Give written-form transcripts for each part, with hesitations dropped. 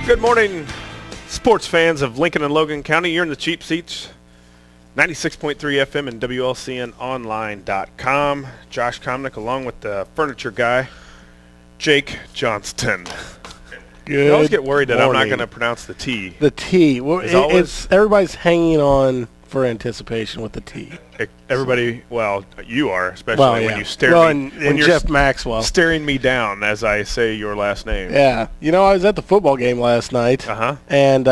Good morning, sports fans of Lincoln and Logan County. You're in the cheap seats, 96.3 FM and WLCNonline.com. Josh Komnick along with the furniture guy, Jake Johnston. Good. You always get worried that morning. I'm not going to pronounce the T. The T. Well, it's everybody's hanging on for anticipation with the T. Everybody, well, you are, especially when you stare and when you're Jeff Maxwell staring me down as I say your last name. Yeah. You know, I was at the football game last night, and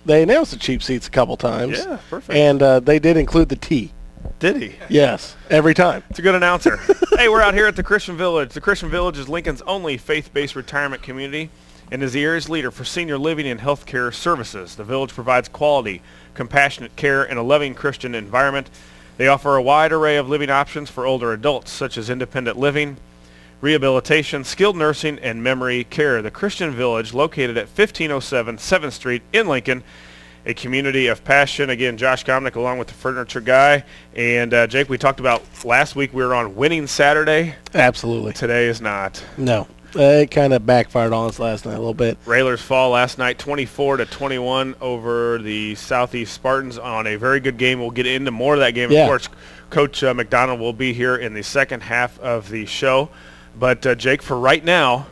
they announced the cheap seats a couple times. Yeah, perfect. And they did include the T. Did he? Yes, every time. It's a good announcer. Hey, we're out here at the Christian Village. The Christian Village is Lincoln's only faith-based retirement community and is the area's leader for senior living and health care services. The Village provides quality, compassionate care in a loving Christian environment. They offer a wide array of living options for older adults, such as independent living, rehabilitation, skilled nursing, and memory care. The Christian Village, located at 1507 7th Street in Lincoln, a community of passion. Again, Josh Komnick along with the furniture guy. And Jake, we talked about last week we were on winning Saturday. Absolutely. Today is not. No. It kind of backfired on us last night a little bit. Railers fall last night 24-21 over the Southeast Spartans on a very good game. We'll get into more of that game. Yeah. Of course, Coach McDonald will be here in the second half of the show. But, Jake, for right now,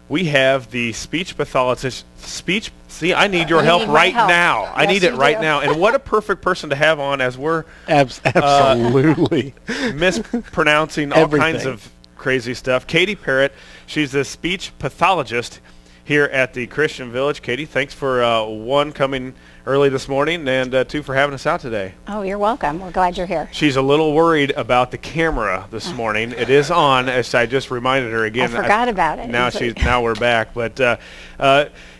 we have the speech pathologist. See, I need your help right now. Yes, I need it right do. now. And what a perfect person to have on as we're absolutely mispronouncing all kinds of crazy stuff. Katie Parrott, she's the speech pathologist here at the Christian Village. Katie, thanks for one, coming early this morning, and two, for having us out today. Oh, you're welcome. We're glad you're here. She's a little worried about the camera this morning. It is on, as I just reminded her again. I forgot about it. Now we're back. But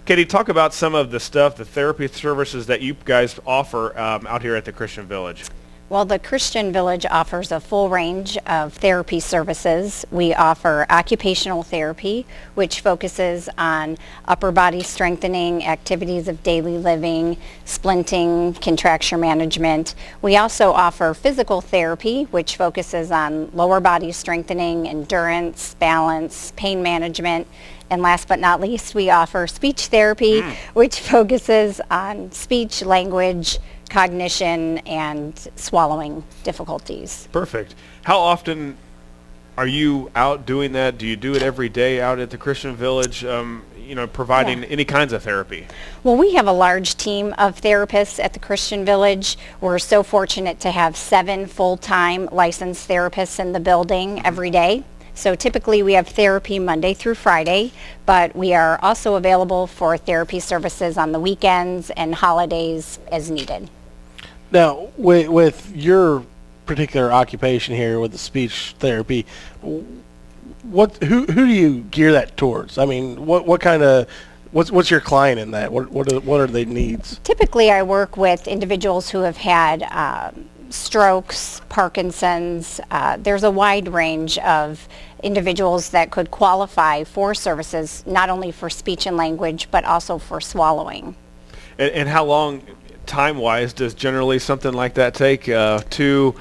Katie, talk about some of the stuff, the therapy services that you guys offer out here at the Christian Village. Well, the Christian Village offers a full range of therapy services. We offer occupational therapy, which focuses on upper body strengthening, activities of daily living, splinting, contracture management. We also offer physical therapy, which focuses on lower body strengthening, endurance, balance, pain management. And last but not least, we offer speech therapy, which focuses on speech, language, cognition, and swallowing difficulties. Perfect. How often are you out doing that? Do you do it every day out at the Christian Village, providing any kinds of therapy? Well, we have a large team of therapists at the Christian Village. We're so fortunate to have 7 full-time licensed therapists in the building every day. So typically we have therapy Monday through Friday, but we are also available for therapy services on the weekends and holidays as needed. Now, with your particular occupation here with the speech therapy, who do you gear that towards? I mean, what's your client in that? What are their needs? Typically I work with individuals who have had strokes, Parkinson's. There's a wide range of individuals that could qualify for services, not only for speech and language, but also for swallowing. And how long, time-wise, does generally something like that take to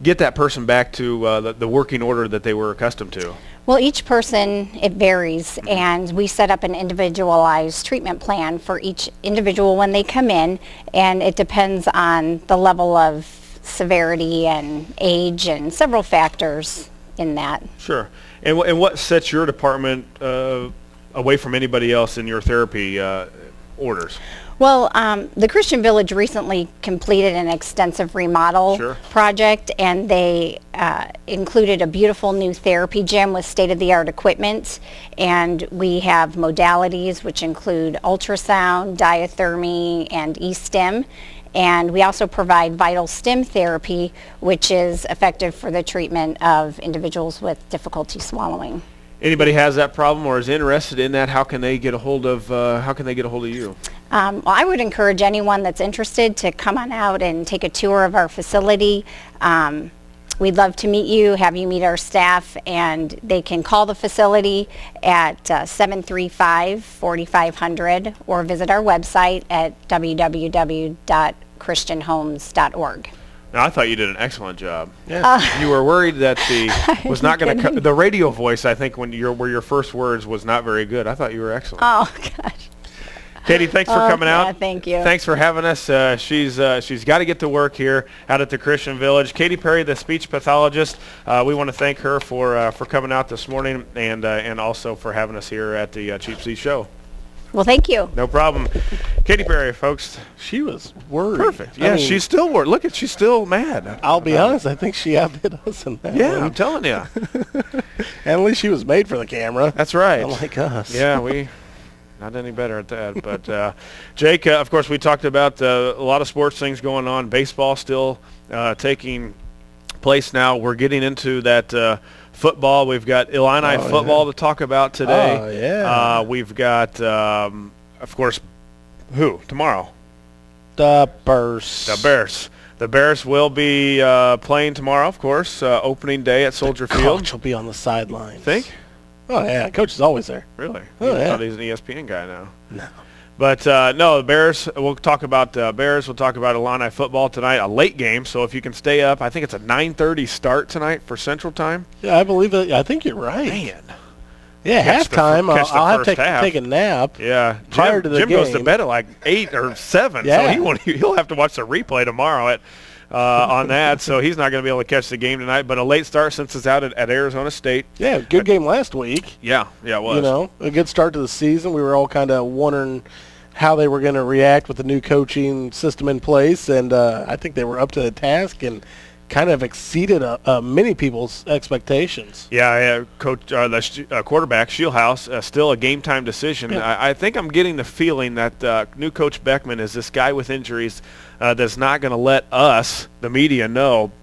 get that person back to the working order that they were accustomed to? Well, each person, it varies, and we set up an individualized treatment plan for each individual when they come in, and it depends on the level of severity and age and several factors in that. Sure. And what sets your department away from anybody else in your therapy orders? Well, the Christian Village recently completed an extensive remodel project, and they included a beautiful new therapy gym with state-of-the-art equipment, and we have modalities which include ultrasound, diathermy, and e-stim. And we also provide vital stim therapy, which is effective for the treatment of individuals with difficulty swallowing. Anybody has that problem or is interested in that, how can they get a hold of you? Well, I would encourage anyone that's interested to come on out and take a tour of our facility. We'd love to meet you, have you meet our staff, and they can call the facility at 735-4500 or visit our website at www.christianhomes.org. Now, I thought you did an excellent job. Yeah. You were worried that the radio voice, I think, when were your first words was not very good. I thought you were excellent. Oh, gosh. Katie, thanks for coming out. Yeah, thank you. Thanks for having us. She's got to get to work here out at the Christian Village. Katie Perry, the speech pathologist. We want to thank her for coming out this morning and also for having us here at the Cheap Seat Show. Well, thank you. No problem. Katie Perry, folks. She was worried. Perfect. Yeah, she's still worried. Look, she's still mad. I'll be honest. I think she outdid us in that Yeah, one. I'm telling you. And at least she was made for the camera. That's right. Unlike us. Yeah, we not any better at that. But Jake, of course, we talked about a lot of sports things going on. Baseball still taking place now. We're getting into that football. We've got Illini football to talk about today. Oh, yeah. We've got, of course, who? Tomorrow? The Bears. The Bears. The Bears will be playing tomorrow, of course, opening day at Soldier Field. Coach will be on the sidelines. Think? Oh, yeah. Coach is always there. Really? Oh, I yeah. thought he's an ESPN guy now. No. But, no, the Bears, we'll talk about Bears. We'll talk about Illini football tonight, a late game. So if you can stay up, I think it's a 9:30 start tonight for Central Time. Yeah, I believe it. I think you're right. Man. Yeah, Catch the halftime. catch the I'll have first to half. take a nap. Yeah. Prior to the Jim goes to game. bed at like 8 or 7. Yeah. So he'll have to watch the replay tomorrow on that. So he's not going to be able to catch the game tonight. But a late start since it's out at Arizona State. Yeah, good game last week. Yeah, it was. You know, a good start to the season. We were all kind of wondering how they were going to react with the new coaching system in place, and I think they were up to the task and kind of exceeded many people's expectations. Yeah, Coach, the quarterback, Shieldhouse, still a game-time decision. Yeah. I think I'm getting the feeling that new Coach Beckman is this guy with injuries that's not going to let us, the media, know.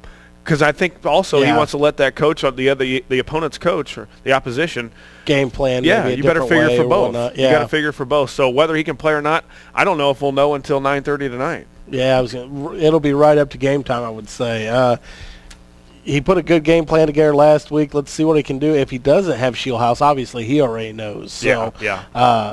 Because I think also he wants to let that coach, the opponent's coach or the opposition, Game plan. yeah, maybe a you better different figure way for or both. whatnot. You got to figure for both. So whether he can play or not, I don't know if we'll know until 9:30 tonight. Yeah, it'll be right up to game time, I would say. He put a good game plan together last week. Let's see what he can do. If he doesn't have Shieldhouse, obviously he already knows. So,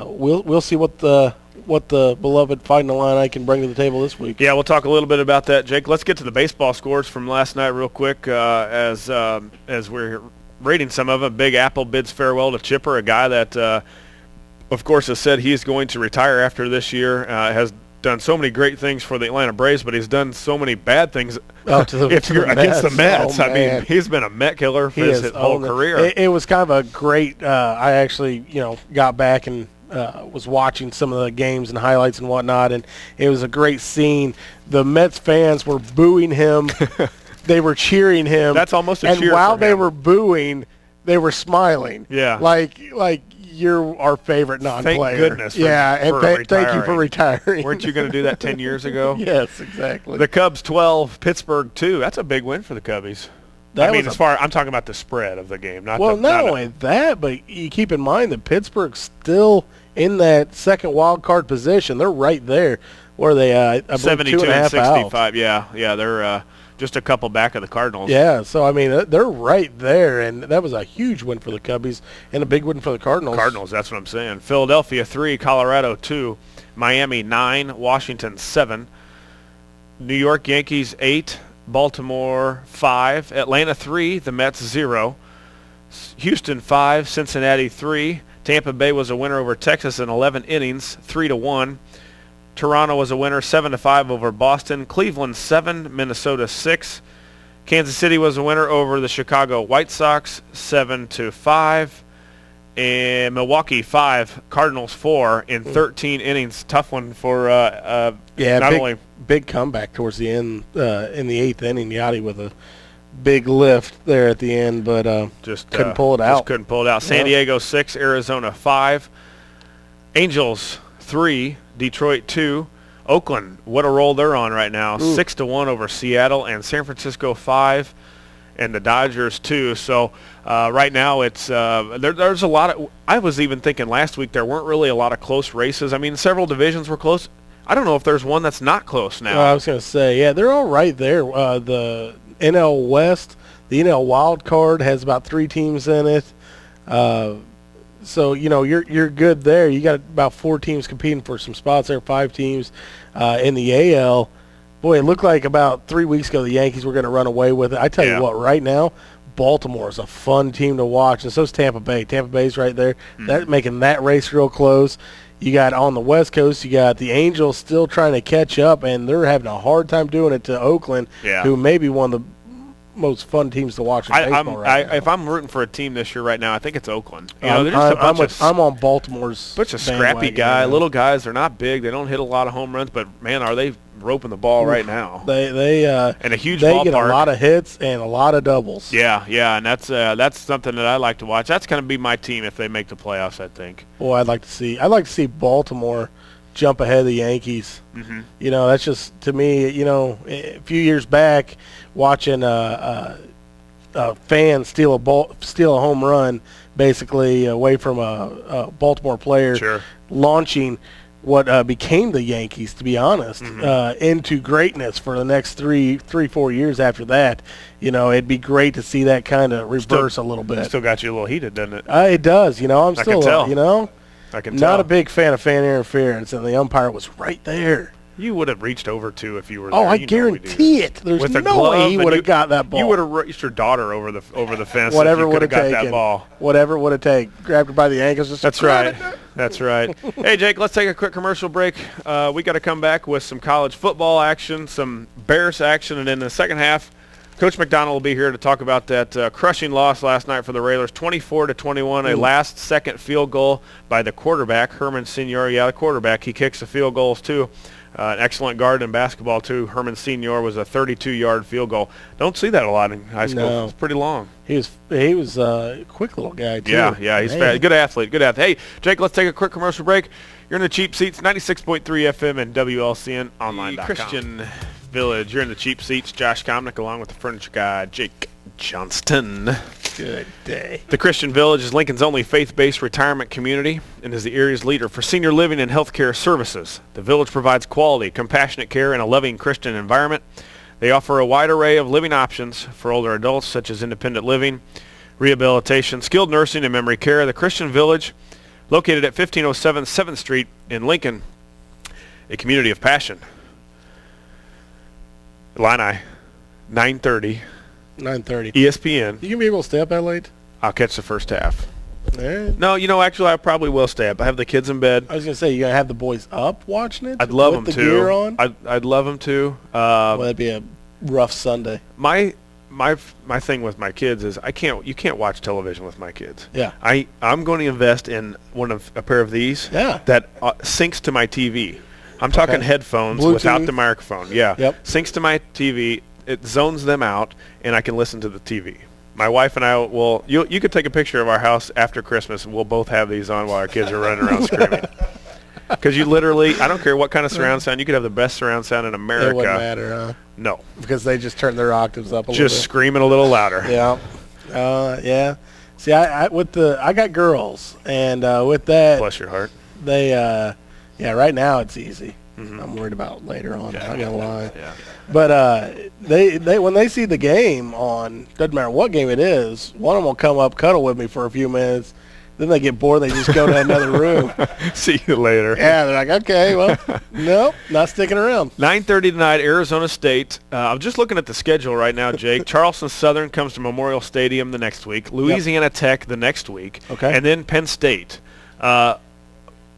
we'll see what the beloved Fighting Illini can bring to the table this week. Yeah, we'll talk a little bit about that, Jake. Let's get to the baseball scores from last night real quick as we're rating some of them. Big Apple bids farewell to Chipper, a guy that, of course, has said he's going to retire after this year, has done so many great things for the Atlanta Braves, but he's done so many bad things if you're against the Mets. Oh, I mean, he's been a Met killer for his whole career. It was kind of a great I actually, got back and was watching some of the games and highlights and whatnot, and it was a great scene. The Mets fans were booing him. They were cheering him. That's almost a cheer. And while for they him. were booing, they were smiling. Yeah. Like you're our favorite non-player. Thank goodness. Thank you for retiring. Weren't you going to do that 10 years ago? Yes, exactly. The Cubs 12, Pittsburgh 2. That's a big win for the Cubbies. I'm talking about the spread of the game. Not only that, but you keep in mind that Pittsburgh's still in that second wild card position. They're right there. Where are they? I believe 72 2.5 and 65. out. Yeah, they're just a couple back of the Cardinals. Yeah, so I mean they're right there, and that was a huge win for the Cubbies and a big win for the Cardinals. Cardinals, that's what I'm saying. Philadelphia 3, Colorado 2, Miami 9, Washington 7, New York Yankees 8, Baltimore 5, Atlanta 3, the Mets 0, Houston 5, Cincinnati 3. Tampa Bay was a winner over Texas in 11 innings, 3-1. Toronto was a winner, 7-5 over Boston. Cleveland 7, Minnesota 6. Kansas City was a winner over the Chicago White Sox, 7-5. And Milwaukee 5, Cardinals 4 in 13 innings. Tough one for big comeback towards the end in the 8th inning. Yachty with a big lift there at the end, but just couldn't pull it out. Just couldn't pull it out. San Diego 6, Arizona 5. Angels 3, Detroit 2. Oakland, what a roll they're on right now. 6-1 over Seattle, and San Francisco 5, and the Dodgers 2. So right now it's there's a lot of. I was even thinking last week there weren't really a lot of close races. I mean, several divisions were close. I don't know if there's one that's not close now. I was going to say, yeah, they're all right there. The NL West, the NL Wild Card has about 3 teams in it. So you're good there. You got about 4 teams competing for some spots there, 5 teams in the AL. Boy, it looked like about 3 weeks ago the Yankees were going to run away with it. I tell you what, right now, Baltimore is a fun team to watch, and so is Tampa Bay. Tampa Bay's right there, making that race real close. You got on the West Coast, you got the Angels still trying to catch up, and they're having a hard time doing it to Oakland, who may be one of the most fun teams to watch in baseball right now. If I'm rooting for a team this year right now, I think it's Oakland. I'm on Baltimore's bunch of scrappy guy, little guys. They're not big. They don't hit a lot of home runs, but man, are they roping the ball right now? They and a huge they ballpark. Get a lot of hits and a lot of doubles. Yeah, and that's something that I like to watch. That's going to be my team if they make the playoffs, I think. Boy, I'd like to see Baltimore jump ahead of the Yankees. Mm-hmm. You know, that's just, to me, you know, a few years back, watching a fan steal a home run, basically away from a Baltimore player, launching what became the Yankees, to be honest, into greatness for the next 4 years after that. You know, it'd be great to see that kind of reverse a little bit. Still got you a little heated, doesn't it? It does. You know, I can tell. You know, I can tell. Not a big fan of fan interference, and the umpire was right there. You would have reached over to if you were there. Oh, I guarantee it. There's no way he would have got that ball. You would have raised your daughter over the fence. Whatever would have got that ball. Whatever would have taken. Grabbed her by the ankles. That's right. That's right. Hey, Jake, let's take a quick commercial break. We got to come back with some college football action, some Bears action, and in the second half, Coach McDonald will be here to talk about that crushing loss last night for the Railers, 24-21, a last-second field goal by the quarterback, Herman Senior. Yeah, the quarterback. He kicks the field goals, too. An excellent guard in basketball, too. Herman Senior was a 32-yard field goal. Don't see that a lot in high school. No. It's pretty long. He was a quick little guy, too. Yeah, he's fast. Good athlete. Hey, Jake, let's take a quick commercial break. You're in the Cheap Seats, 96.3 FM and WLCN online.com. Christian Village. You're in the Cheap Seats. Josh Komnick along with the furniture guy, Jake Johnston. Good day. The Christian Village is Lincoln's only faith-based retirement community and is the area's leader for senior living and healthcare services. The village provides quality, compassionate care in a loving Christian environment. They offer a wide array of living options for older adults, such as independent living, rehabilitation, skilled nursing, and memory care. The Christian Village, located at 1507 7th Street in Lincoln, a community of passion. Illini, 9:30. 9:30. ESPN. You gonna be able to stay up that late? I'll catch the first half. Right. No, actually, I probably will stay up. I have the kids in bed. I was gonna say, you gonna have the boys up watching it? I'd love them with to. The gear on? I'd love them to. Well, that'd be a rough Sunday. My thing with my kids is you can't watch television with my kids. Yeah. I'm going to invest in a pair of these. Yeah. That syncs to my TV. I'm talking headphones Bluetooth. Without the microphone. Yeah. Yep. Syncs to my TV. It zones them out, and I can listen to the TV. My wife and I will. You could take a picture of our house after Christmas, and we'll both have these on while our kids are running around screaming. Because you literally, I don't care what kind of surround sound, you could have the best surround sound in America. It wouldn't matter, huh? No. Because they just turn their octaves up a little bit. Just screaming a little louder. Yeah. Yeah. See, I got girls, and with that. Bless your heart. They, right now it's easy. Mm-hmm. I'm worried about later on. Yeah. I'm not gonna lie. Yeah. But they when they see the game on, doesn't matter what game it is, one of them will come up, cuddle with me for a few minutes. Then they get bored. They just go to another room. See you later. Yeah, they're like, okay, well, nope, not sticking around. 9:30 tonight, Arizona State. I'm just looking at the schedule right now, Jake. Charleston Southern comes to Memorial Stadium the next week. Louisiana Tech the next week. Okay. And then Penn State.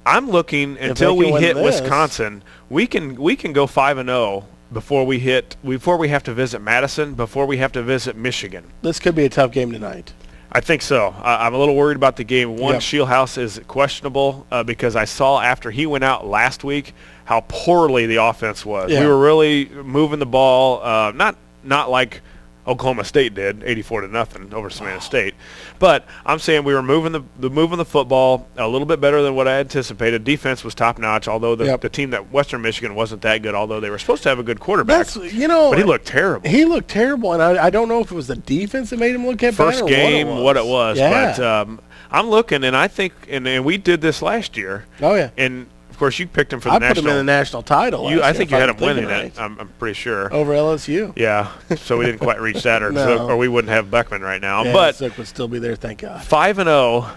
I'm looking until we hit Wisconsin. We can go 5-0 before we have to visit Madison, before we have to visit Michigan. This could be a tough game tonight. I think so. I'm a little worried about the game. One, Yep. Shieldhouse is questionable because I saw after he went out last week how poorly the offense was. Yeah. We were really moving the ball, not like Oklahoma State did, 84-0 over Savannah State. But I'm saying we were moving the football a little bit better than what I anticipated. Defense was top notch, although the team that Western Michigan wasn't that good. Although they were supposed to have a good quarterback, but he looked terrible. He looked terrible, and I don't know if it was the defense that made him look bad. First game, what it was. Yeah. But I'm looking, and I think, and we did this last year. Oh yeah. And of course, you picked him for the I national. put him in the national title. I think you had him winning right. it. I'm pretty sure. Over LSU. Yeah. So we didn't quite reach that, or we wouldn't have Beckman right now. Yeah, but Zook would still be there. Thank God. 5-0,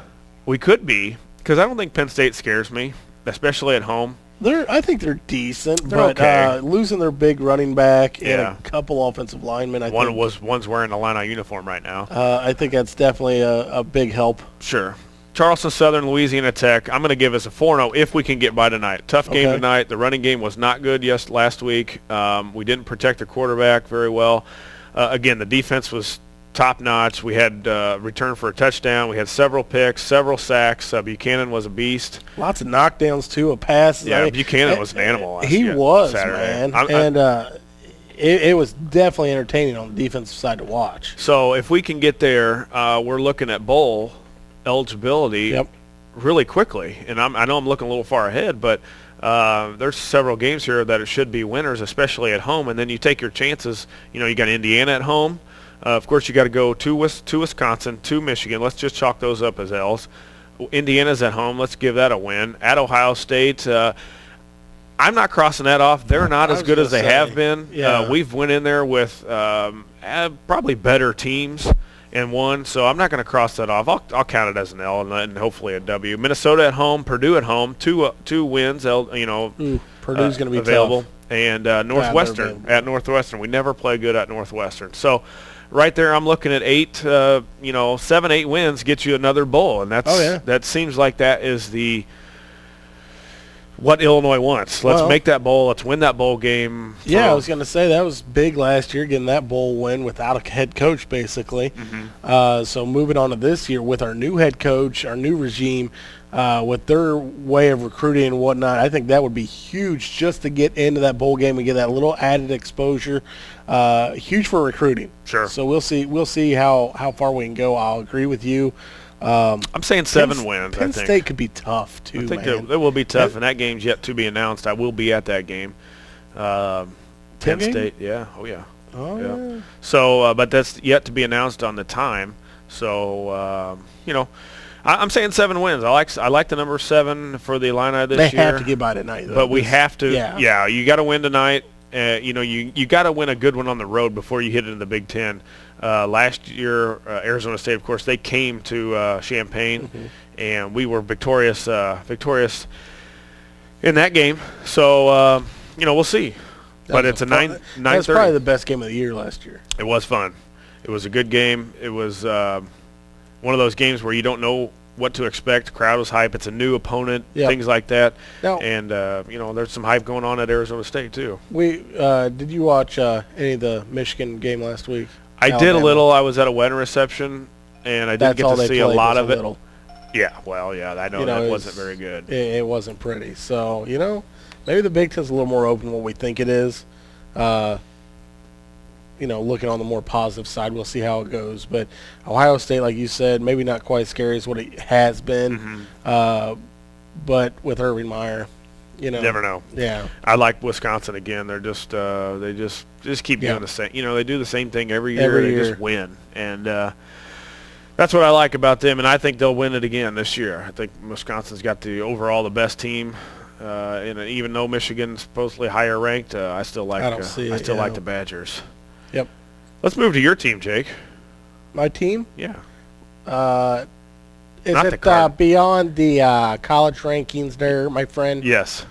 we could be, because I don't think Penn State scares me, especially at home. I think they're decent. They're but, okay. Losing their big running back and Yeah. a couple offensive linemen. One's wearing a Illini uniform right now. I think that's definitely a big help. Sure. Charleston Southern, Louisiana Tech. I'm going to give us a 4-0 if we can get by tonight. Tough game Okay. tonight. The running game was not good last week. We didn't protect the quarterback very well. Again, the defense was top-notch. We had return for a touchdown. We had several picks, several sacks. Buchanan was a beast. Lots of knockdowns, too, of passes. Yeah, I mean, Buchanan was an animal. He was, Saturday. man. It was definitely entertaining on the defensive side to watch. So if we can get there, we're looking at bowl eligibility really quickly. And I know I'm looking a little far ahead, but there's several games here that it should be winners, especially at home. And then you take your chances. You know, you got Indiana at home. Of course, you got to go to Wisconsin, to Michigan. Let's just chalk those up as L's. Indiana's at home. Let's give that a win. At Ohio State, I'm not crossing that off. They're not as good as they have been. Yeah. We've went in there with probably better teams and won, so I'm not going to cross that off. I'll count it as an L and hopefully a W. Minnesota at home, Purdue at home, two wins. Purdue's going to be available. tough. And Northwestern at Northwestern. We never play good at Northwestern. So right there, I'm looking at 7, 8 wins get you another bowl, and that seems like that is what Illinois wants. Let's make that bowl. Let's win that bowl game. Yeah, I was going to say that was big last year, getting that bowl win without a head coach, basically. Mm-hmm. So moving on to this year with our new head coach, our new regime, with their way of recruiting and whatnot, I think that would be huge just to get into that bowl game and get that little added exposure. Huge for recruiting. Sure. So we'll see how far we can go. I'll agree with you. I'm saying 7 wins. Penn I think State could be tough too. I think man. it will be tough, and that game's yet to be announced. I will be at that game. Penn game? State, yeah, oh yeah. Oh, Yeah. So, but that's yet to be announced on the time. So, I'm saying 7 wins. I like the number 7 for the Illini this year. They have to get by tonight, though. But we have to. Yeah. You got to win tonight. You got to win a good one on the road before you hit it in the Big Ten. Last year, Arizona State, of course, they came to Champaign, and we were victorious in that game. So, we'll see. But it's a 9:30. That's probably the best game of the year last year. It was fun. It was a good game. It was one of those games where you don't know what to expect. The crowd was hype. It's a new opponent, things like that. Now, and, there's some hype going on at Arizona State, too. Did you watch any of the Michigan game last week? I did a little. I was at a wedding reception, and I didn't get to see a lot of it. Yeah, well, I know that wasn't very good. It wasn't pretty. So, maybe the Big Ten's a little more open than what we think it is. Looking on the more positive side, we'll see how it goes. But Ohio State, like you said, maybe not quite as scary as what it has been. But with Urban Meyer, never know. Yeah. I like Wisconsin again. They're just they just keep doing the same. They do the same thing every year. They just win, and that's what I like about them. And I think they'll win it again this year. I think Wisconsin's got the best team. And even though Michigan's supposedly higher ranked, I still like like the Badgers. Yep. Let's move to your team, Jake. My team? Yeah. Is Not it beyond the college rankings there, my friend? Yes.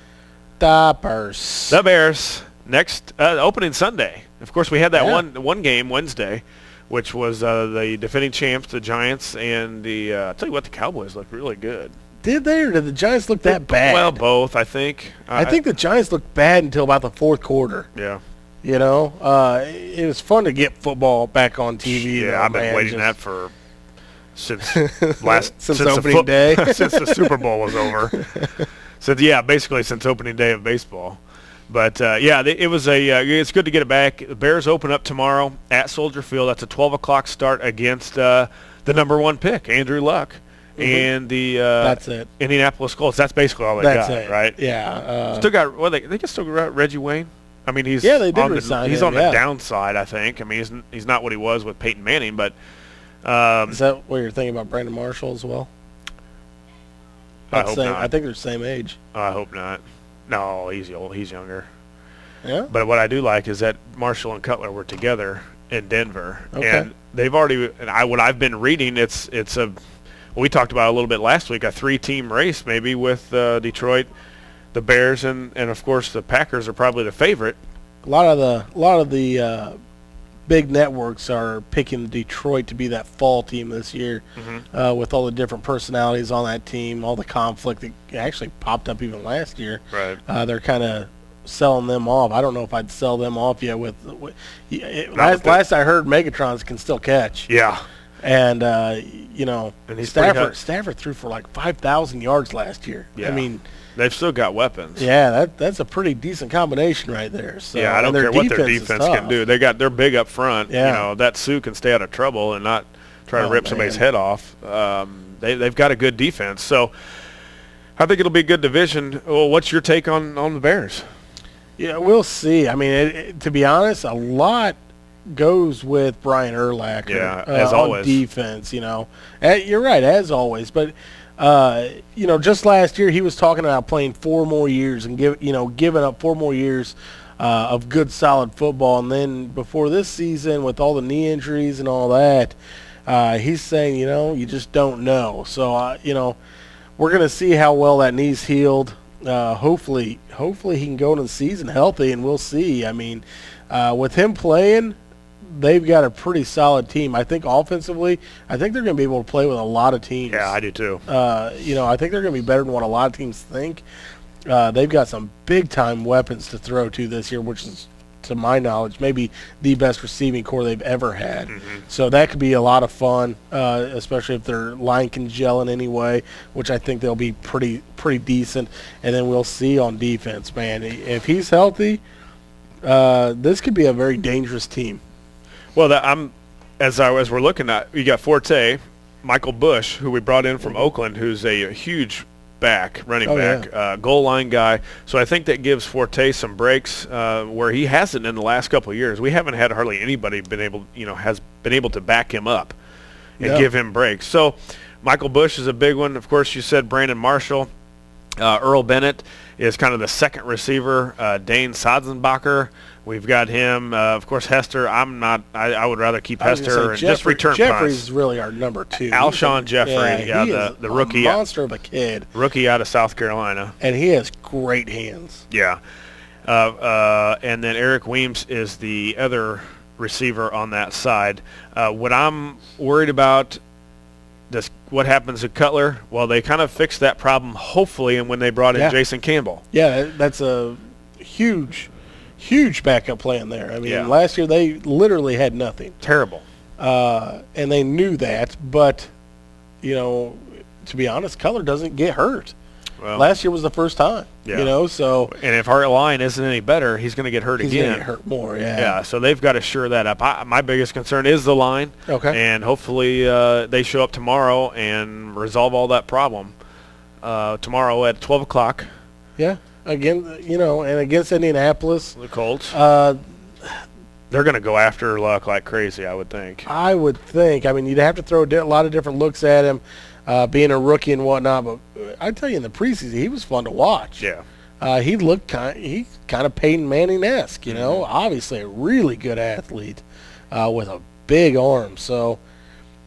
The Bears. The Bears. Next opening Sunday. Of course, we had that one game Wednesday, which was the defending champs, the Giants, and I'll tell you what, the Cowboys looked really good. Did they, or did the Giants look that bad? Well, both, I think. I think the Giants looked bad until about the fourth quarter. Yeah. It was fun to get football back on TV. Yeah, I've been waiting that for since opening day, since the Super Bowl was over. Basically since opening day of baseball. But it was it's good to get it back. The Bears open up tomorrow at Soldier Field. That's a 12:00 start against the number 1 pick, Andrew Luck, and the that's it. Indianapolis Colts. That's basically all they got, right? Yeah. Still got they can still got Reggie Wayne. I mean, he's they did resign he's him, on the downside, I think. I mean, he's not what he was with Peyton Manning, but is that what you're thinking about Brandon Marshall as well? I hope not. I think they're the same age. I hope not. No, he's old. He's younger. Yeah. But what I do like is that Marshall and Cutler were together in Denver, Okay. and they've already. And what I've been reading, it's we talked about a little bit last week, a 3-team race maybe with Detroit, the Bears, and of course the Packers are probably the favorite. A lot of the big networks are picking Detroit to be that fall team this year, with all the different personalities on that team, all the conflict that actually popped up even last year. Right. They're kind of selling them off. I don't know if I'd sell them off yet. Last I heard, Megatrons can still catch. Yeah. And and he's Stafford threw for like 5,000 yards last year. Yeah. I mean, they've still got weapons. yeah, that's a pretty decent combination right there. So, Yeah, I don't care what their defense can do. They're big up front. Yeah. That Sioux can stay out of trouble and not try to rip somebody's head off. They've got a good defense. So I think it'll be a good division. Well, what's your take on the Bears? Yeah, we'll see. I mean, to be honest, a lot goes with Brian Urlacher. Yeah, as on always. Defense, You're right, as always. But, just last year he was talking about playing 4 more years and giving up 4 more years of good, solid football. And then before this season, with all the knee injuries and all that, he's saying, you just don't know. So, we're going to see how well that knee's healed. Hopefully he can go into the season healthy, and we'll see. I mean, with him playing, they've got a pretty solid team. I think offensively, I think they're going to be able to play with a lot of teams. Yeah, I do too. I think they're going to be better than what a lot of teams think. They've got some big-time weapons to throw to this year, which is, to my knowledge, maybe the best receiving core they've ever had. So that could be a lot of fun, especially if their line can gel in any way, which I think they'll be pretty decent. And then we'll see on defense, man. If he's healthy, this could be a very dangerous team. Well, as we're looking at, you got Forte, Michael Bush, who we brought in from Oakland, who's a huge running back, goal line guy. So I think that gives Forte some breaks where he hasn't in the last couple of years. We haven't had hardly anybody has been able to back him up and give him breaks. So Michael Bush is a big one. Of course, you said Brandon Marshall. Earl Bennett is kind of the second receiver. Dane Sodzenbacher, we've got him. Of course, Hester. I would rather keep Hester and just return punts. Jeffrey's really our number 2. Alshon Jeffrey, the rookie, a monster of a kid, rookie out of South Carolina, and he has great hands. Yeah, and then Eric Weems is the other receiver on that side. What I'm worried about. What happens to Cutler? Well, they kind of fixed that problem, hopefully, and when they brought in Jason Campbell. Yeah, that's a huge backup plan there. I mean, last year they literally had nothing. Terrible. And they knew that, but, to be honest, Cutler doesn't get hurt. Well, last year was the first time, so. And if our line isn't any better, he's going to get hurt again. He's going to get hurt more, Yeah, so they've got to shore that up. My biggest concern is the line. Okay. And hopefully they show up tomorrow and resolve all that problem tomorrow at 12 o'clock. Yeah, again, and against Indianapolis. The Colts. They're going to go after Luck like crazy, I would think. I would think. I mean, you'd have to throw a lot of different looks at him. Being a rookie and whatnot, but I tell you, in the preseason, he was fun to watch. Yeah, he looked kind of Peyton Manning-esque. Obviously a really good athlete with a big arm. So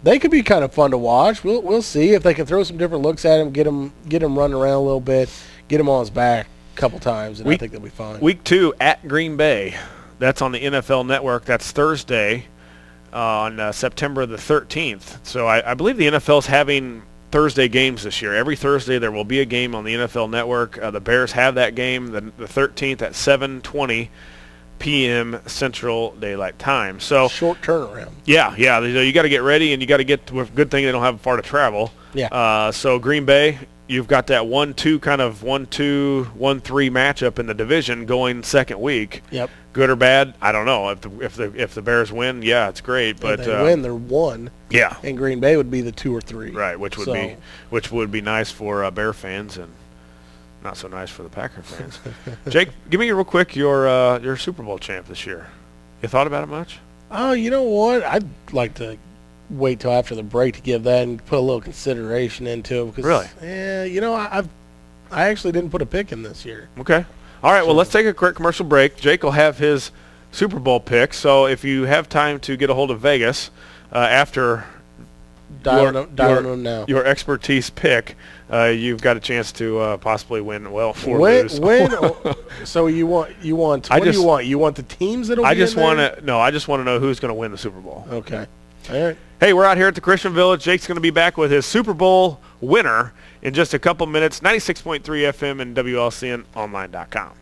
they could be kind of fun to watch. We'll see if they can throw some different looks at him, get him running around a little bit, get him on his back a couple times, and I think they'll be fine. Week 2 at Green Bay. That's on the NFL Network. That's Thursday on September the 13th. So I believe the NFL's having Thursday games this year. Every Thursday there will be a game on the NFL Network. The Bears have that game the 13th at 7:20 p.m. Central Daylight Time. So short turnaround. Yeah. You got to get ready, and you got to get to a good thing they don't have far to travel. Yeah. So Green Bay, you've got that 1-2 kind of 1-2, 1-3 matchup in the division going second week. Yep. Good or bad, I don't know. If the Bears win, yeah, it's great. But if they win, they're 1. Yeah. And Green Bay would be the 2 or 3. Right, which would be nice for Bear fans and not so nice for the Packer fans. Jake, give me real quick your Super Bowl champ this year. You thought about it much? Oh, you know what? I'd like to wait till after the break to give that and put a little consideration into it. Because, really? Yeah, I actually didn't put a pick in this year. Okay. All right, well, let's take a quick commercial break. Jake will have his Super Bowl pick, so if you have time to get a hold of Vegas after dialing them now. Your expertise pick, you've got a chance to possibly win. Well, win. So you want? What do you want? You want the teams that'll? I just want to know who's going to win the Super Bowl. Okay. All right. Hey, we're out here at the Christian Village. Jake's going to be back with his Super Bowl winner in just a couple minutes. 96.3 FM and WLCN online.com.